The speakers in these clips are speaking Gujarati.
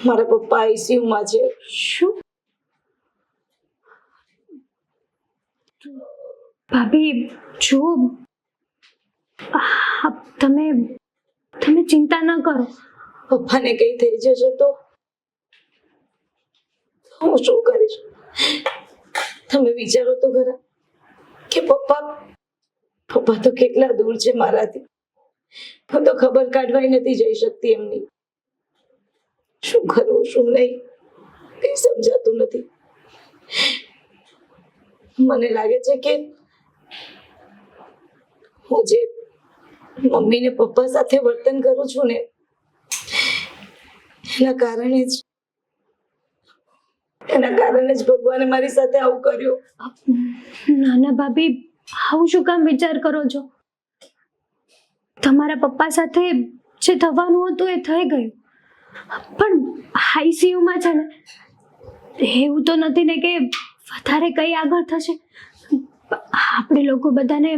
મારા પપ્પા આઈસીયુમાં છે. શું? ભાભી જો તમે તમે ચિંતા ન કરો. પપ્પાને કઈ થઈ જશે તો હું શું કરીશ? તમે વિચારો તો ખરા કે પપ્પા તો કેટલા દૂર છે મારાથી. હું તો ખબર કાઢવાય નથી જઈ શકતી એમની. શું કરવું શું નહીં કઈ સમજાતું નથી. મને લાગે છે કે હું જે મમ્મી ને પપ્પા સાથે વર્તન કરું છું ને એના કારણે જ ભગવાને મારી સાથે આવું કર્યું. નાના ભાભી આવું શું કામ વિચાર કરો છો? તમારા પપ્પા સાથે જે થવાનું હતું એ થઈ ગયું, પણ આઈસીયુમાં છે ને એવું તો નથી ને કે વધારે કઈ આગળ થશે. આપણે લોકો બધાને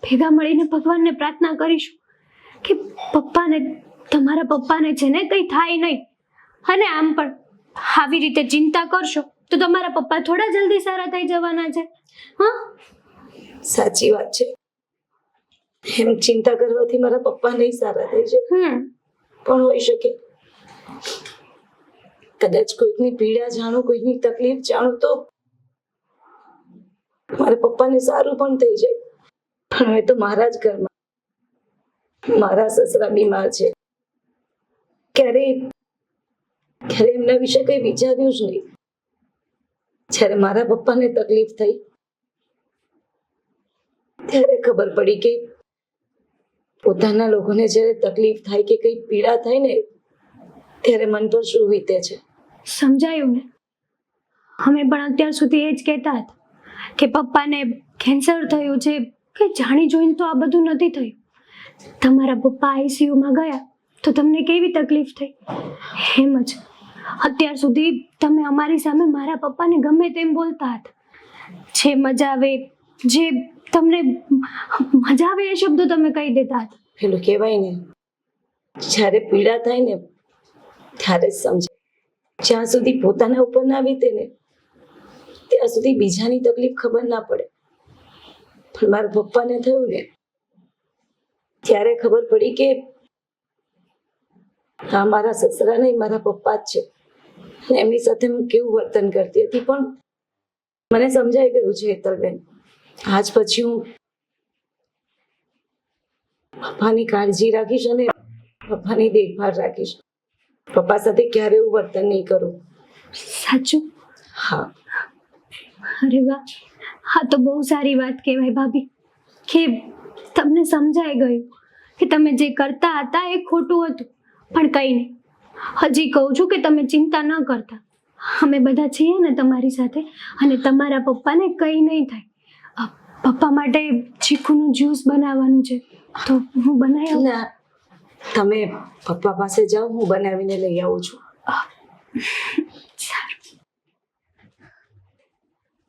ભેગા મળીને ભગવાનને પ્રાર્થના કરીશું કે તમારા પપ્પાને છે ને કઈ થાય નહીં. અને આમ પણ આવી રીતે ચિંતા કરશો તો તમારા પપ્પા થોડા જલ્દી સારા થઈ જવાના છે. હા, સાચી વાત છે. એમ ચિંતા કરવાથી મારા પપ્પા નહીં સારા થઈ જાય. પણ હોઈ શકે કદાચ કોઈકની પીડા જાણું, કોઈની તકલીફ જાણું તો મારા પપ્પાને સારું પણ થઈ જાય. પણ હવે તો મારા જ ઘરમાં મારા સસરા બીમાર છે. ક્યારે એમના વિશે કઈ વિચાર્યું જ નહીં. જ્યારે મારા પપ્પાને તકલીફ થઈ ત્યારે ખબર પડી કે પોતાના લોકોને જ્યારે તકલીફ થાય કે કઈ પીડા થાય ને ત્યારે મન પર શું વીતે છે. સમજાયું ને? અમે પણ અત્યાર સુધી એ જ કહેતા હતા કે પપ્પાને કેન્સર થયું છે, કે જાણી જોઈને તો આ બધું નથી થયું. તમારા પપ્પા આઈસીયુમાં ગયા તો તમને કેવી તકલીફ થઈ? એમ જ અત્યાર સુધી તમે અમારી સામે મારા પપ્પાને ગમે તેમ બોલતા હતા. જે મજા આવે જે તમને મજા આવે એ શબ્દો તમે કહી દેતા હતા. પેલું કહેવાય ને, જ્યારે પીડા થાય ને ત્યારે જ સમજાય. જ્યાં સુધી પોતાના ઉપર ના વીતે ને ત્યાં સુધી બીજાની તકલીફ ખબર ના પડે. પણ મારા પપ્પાને થયું ને ત્યારે ખબર પડી કે હા, મારા સસરા નહીં મારા પપ્પા જ છે. અને એમની સાથે હું કેવું વર્તન કરતી હતી પણ મને સમજાઈ ગયું છે હેતલબેન. આજ પછી હું પપ્પાની કાળજી રાખીશ અને પપ્પાની દેખભાળ રાખીશ. પપ્પા સાથે ક્યારે એવું વર્તન નહીં કરું. સાચું? હા. અરે વાહ, હા તો બહુ સારી વાત કહેવાય ભાભી કે તમને સમજાઈ ગયું કે તમે જે કરતા હતા એ ખોટું હતું. પણ કંઈ નહીં, હજી કહું છું કે તમે ચિંતા ન કરતા. અમે બધા છીએ ને તમારી સાથે, અને તમારા પપ્પાને કંઈ નહીં થાય. પપ્પા માટે ચીકુનું જ્યુસ બનાવવાનું છે તો હું બનાવી આવું? ના, તમે પપ્પા પાસે જાઓ, હું બનાવીને લઈ આવું છું.